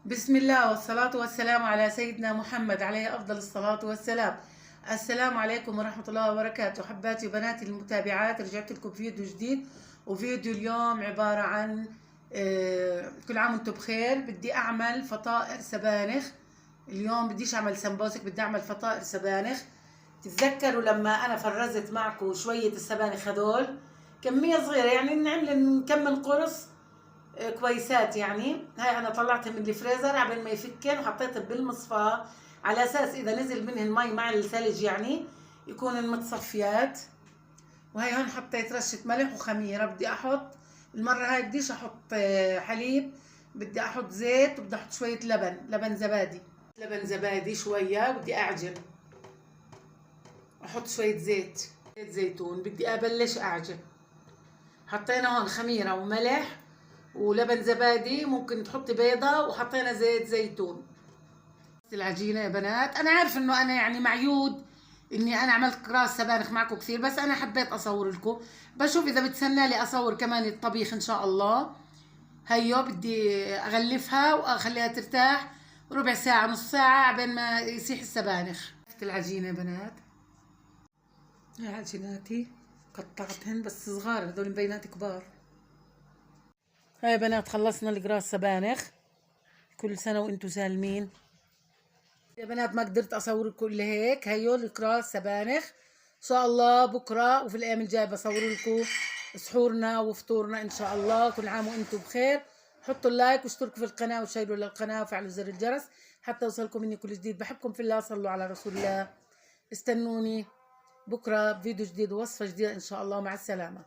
بسم الله والصلاة والسلام على سيدنا محمد عليه أفضل الصلاة والسلام. السلام عليكم ورحمة الله وبركاته. حباتي وبناتي المتابعات، رجعت لكم فيديو جديد، وفيديو اليوم عبارة عن كل عام وانتم بخير. بدي أعمل فطائر سبانخ اليوم، بديش أعمل سمبوسك، بدي أعمل فطائر سبانخ. تتذكروا لما أنا فرزت معكم شوية السبانخ هذول، كمية صغيرة يعني نعمل كم قرص كويسات. يعني هاي انا طلعتها من الفريزر قبل ما يفكن وحطيتها بالمصفاة على اساس اذا نزل منهن مي مع الثلج يعني يكون متصفيات. وهي هون حطيت رشة ملح وخميرة. بدي احط المرة هاي بديش احط حليب، بدي احط زيت وبدي احط شوية لبن زبادي، لبن زبادي شوية. بدي اعجن، احط شوية زيت زيتون. بدي ابلش اعجن. حطينا هون خميرة وملح ولبن زبادي، ممكن تحطي بيضة، وحطينا زيت زيتون. العجينة يا بنات، أنا عارف إنه أنا يعني معيود إني أنا عملت راس سبانخ معكم كثير، بس أنا حبيت أصور لكم. بشوف إذا بتسنى لي أصور كمان الطبيخ إن شاء الله. هيو بدي أغلفها وأخليها ترتاح ربع ساعة نص ساعة عبين ما يسيح السبانخ. العجينة يا بنات، هاي عجيناتي قطعتهن بس صغار، هذول مبينات كبار. هاي يا بنات خلصنا القراص سبانخ. كل سنة وانتم سالمين يا بنات. ما قدرت اصور لكم الا هيك. هيو القراص سبانخ. ان شاء الله بكره وفي الايام الجايه بصور لكم سحورنا وفطورنا ان شاء الله. كل عام وانتم بخير. حطوا اللايك واشتركوا في القناه وشيروا للقناه وفعلوا زر الجرس حتى يوصلكم مني كل جديد. بحبكم في الله، صلوا على رسول الله. استنوني بكره بفيديو جديد ووصفه جديده ان شاء الله. مع السلامه.